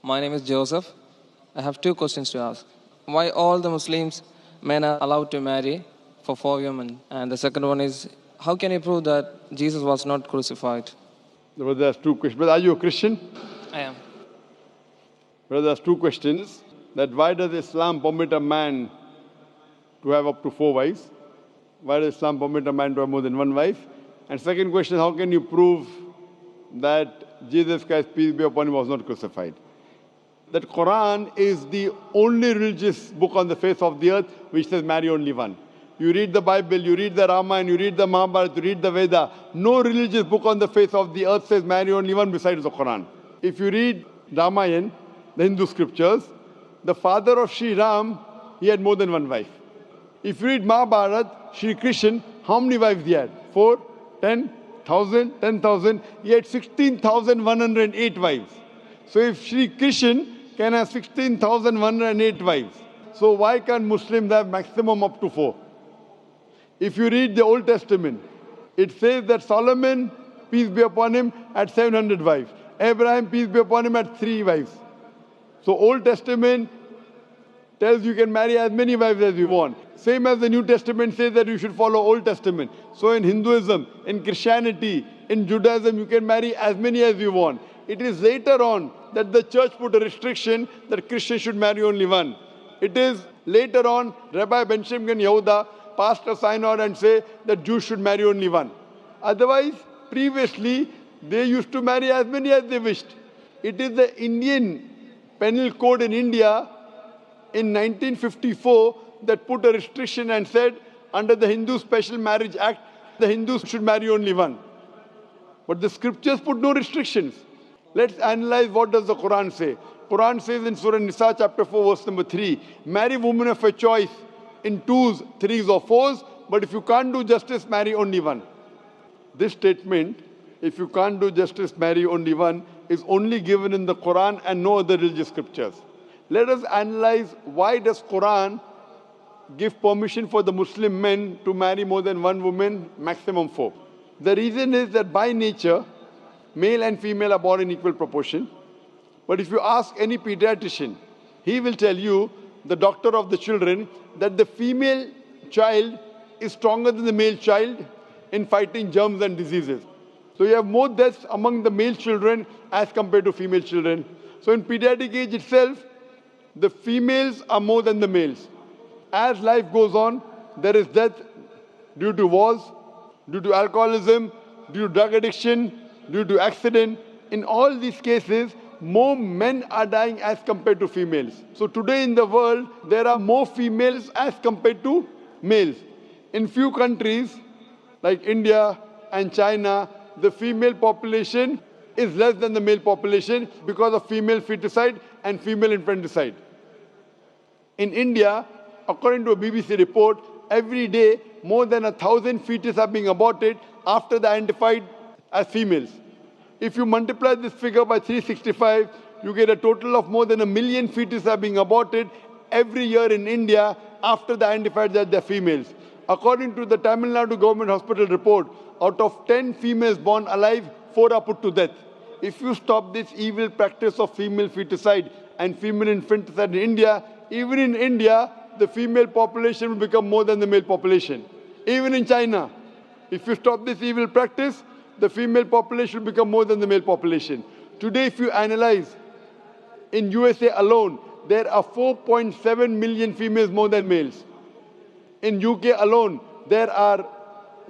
My name is Joseph. I have two questions to ask. Why all the Muslims men are allowed to marry for 4 women? And the second one is, how can you prove that Jesus was not crucified? Brother has two questions. Brother, are you a Christian? I am. Brother has two questions. That why does Islam permit a man to have up to 4 wives? Why does Islam permit a man to have more than one wife? And second question, how can you prove that Jesus Christ, peace be upon him, was not crucified? That Quran is the only religious book on the face of the earth which says marry only one. You read the Bible, you read the Ramayana, you read the Mahabharata, you read the Veda. No religious book on the face of the earth says marry only one besides the Quran. If you read Ramayana, the Hindu scriptures, the father of Sri Ram, he had more than one wife. If you read Mahabharata, Sri Krishna, how many wives he had? 4, 10,000, 10,000. He had 16,108 wives. So if Sri Krishna can have 16,108 wives, so why can't Muslims have maximum up to 4? If you read the Old Testament, it says that Solomon, peace be upon him, had 700 wives. Abraham, peace be upon him, had 3 wives. So Old Testament tells you can marry as many wives as you want. Same as the New Testament says that you should follow Old Testament. So in Hinduism, in Christianity, in Judaism, you can marry as many as you want. It is later on that the church put a restriction that Christians should marry only one. It is later on Rabbi Benjamin Yehuda passed a synod and say that Jews should marry only one. Otherwise, previously, they used to marry as many as they wished. It is the Indian penal code in India in 1954 that put a restriction and said under the Hindu Special Marriage Act, the Hindus should marry only one. But the scriptures put no restrictions. Let's analyze what does the Quran say. Quran says in Surah Nisa chapter 4 verse number 3, marry women of your choice in 2s, 3s or 4s, but if you can't do justice, marry only one. This statement, if you can't do justice, marry only one, is only given in the Quran and no other religious scriptures. Let us analyze why does Quran give permission for the Muslim men to marry more than one woman, maximum 4. The reason is that by nature, male and female are born in equal proportion. But if you ask any pediatrician, he will tell you, the doctor of the children, that the female child is stronger than the male child in fighting germs and diseases. So you have more deaths among the male children as compared to female children. So in pediatric age itself, the females are more than the males. As life goes on, there is death due to wars, due to alcoholism, due to drug addiction, due to accident. In all these cases, more men are dying as compared to females. So today in the world, there are more females as compared to males. In few countries, like India and China, the female population is less than the male population because of female feticide and female infanticide. In India, according to a BBC report, every day more than 1,000 fetuses are being aborted after they are identified as females. If you multiply this figure by 365, you get a total of more than 1 million fetuses are being aborted every year in India after they are identified that they are females. According to the Tamil Nadu Government Hospital report, out of 10 females born alive, 4 are put to death. If you stop this evil practice of female feticide and female infanticide in India, even in India, the female population will become more than the male population. Even in China, if you stop this evil practice, the female population will become more than the male population. Today, if you analyze, in USA alone, there are 4.7 million females more than males. In UK alone, there are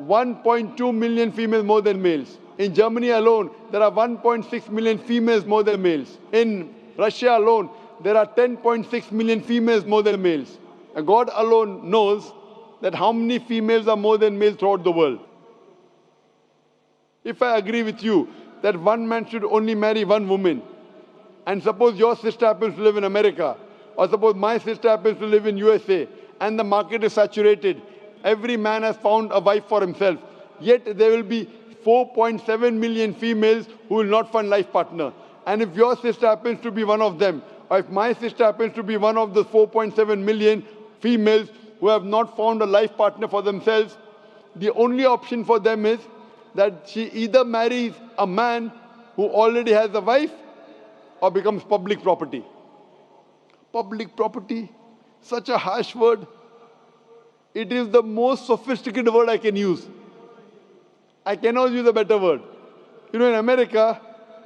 1.2 million females more than males. In Germany alone, there are 1.6 million females more than males. In Russia alone, there are 10.6 million females more than males. And God alone knows that how many females are more than males throughout the world. If I agree with you that one man should only marry one woman, and suppose your sister happens to live in America, or suppose my sister happens to live in USA, and the market is saturated, every man has found a wife for himself, yet there will be 4.7 million females who will not find life partner. And if your sister happens to be one of them, or if my sister happens to be one of the 4.7 million females who have not found a life partner for themselves, the only option for them is that she either marries a man who already has a wife, or becomes public property. Public property, such a harsh word. It is the most sophisticated word I can use. I cannot use a better word. You know, in America,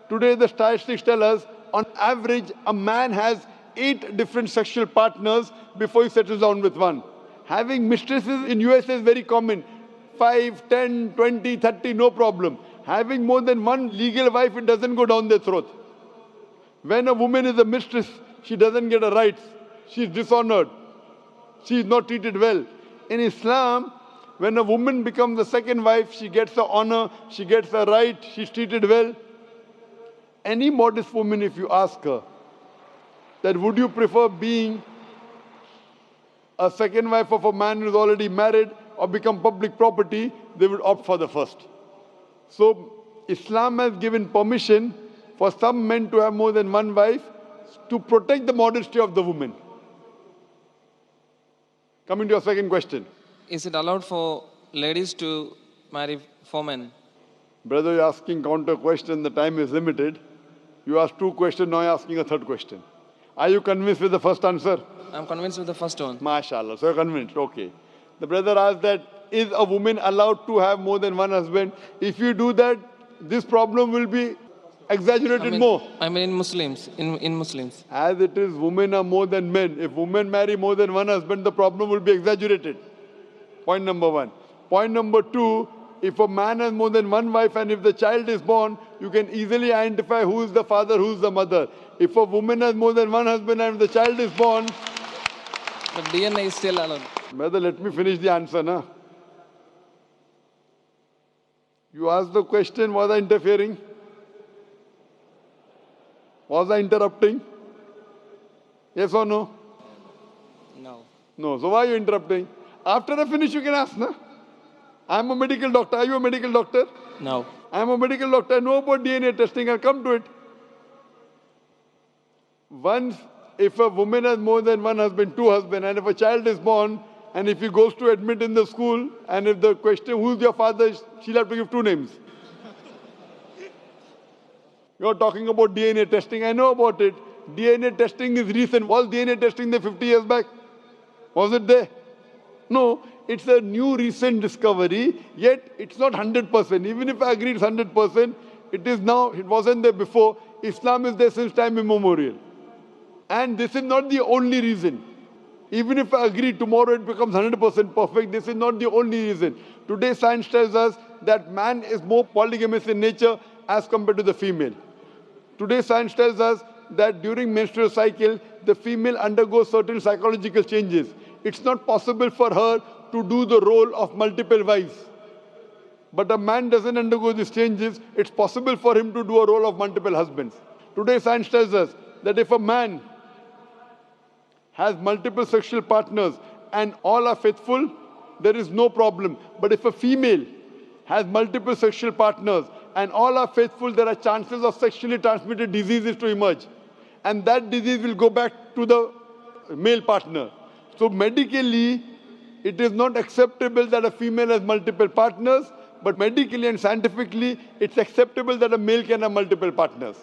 today the statistics tell us, on average, a man has 8 different sexual partners before he settles down with one. Having mistresses in US is very common. 5, 10, 20, 30, no problem. Having more than one legal wife, it doesn't go down their throat. When a woman is a mistress, she doesn't get her rights. She is dishonored. She is not treated well. In Islam, when a woman becomes the second wife, she gets the honor, she gets the right, she's treated well. Any modest woman, if you ask her, that would you prefer being a second wife of a man who's already married or become public property, they would opt for the first. So Islam has given permission for some men to have more than one wife to protect the modesty of the woman. Coming to your second question. Is it allowed for ladies to marry 4 men? Brother, you're asking counter question, the time is limited. You asked 2 questions, now you're asking a 3rd question. Are you convinced with the first answer? I'm convinced with the first one. MashaAllah, so you're convinced, okay. The brother asked that, is a woman allowed to have more than one husband? If you do that, this problem will be exaggerated more. I mean in Muslims, in Muslims. As it is, women are more than men. If women marry more than one husband, the problem will be exaggerated. Point number 1. Point number 2, if a man has more than one wife and if the child is born, you can easily identify who is the father, who is the mother. If a woman has more than one husband and if the child is born... But DNA is still allowed. Brother, let me finish the answer, na? You asked the question, was I interfering? Was I interrupting? Yes or no? No. No. So why are you interrupting? After I finish, you can ask, na? I'm a medical doctor. Are you a medical doctor? No. I'm a medical doctor. I know about DNA testing. I'll come to it. Once, if a woman has more than one husband, 2 husbands, and if a child is born, and if he goes to admit in the school, and if the question, who's your father, she'll have to give 2 names. You're talking about DNA testing. I know about it. DNA testing is recent. Was DNA testing there 50 years back? Was it there? No. It's a new recent discovery, yet it's not 100%. Even if I agree it's 100%, it is now, it wasn't there before. Islam is there since time immemorial. And this is not the only reason. Even if I agree tomorrow it becomes 100% perfect, this is not the only reason. Today science tells us that man is more polygamous in nature as compared to the female. Today science tells us that during menstrual cycle, the female undergoes certain psychological changes. It's not possible for her to do the role of multiple wives. But a man doesn't undergo these changes. It's possible for him to do a role of multiple husbands. Today science tells us that if a man has multiple sexual partners and all are faithful, there is no problem. But if a female has multiple sexual partners and all are faithful, there are chances of sexually transmitted diseases to emerge. And that disease will go back to the male partner. So medically, it is not acceptable that a female has multiple partners, but medically and scientifically, it's acceptable that a male can have multiple partners.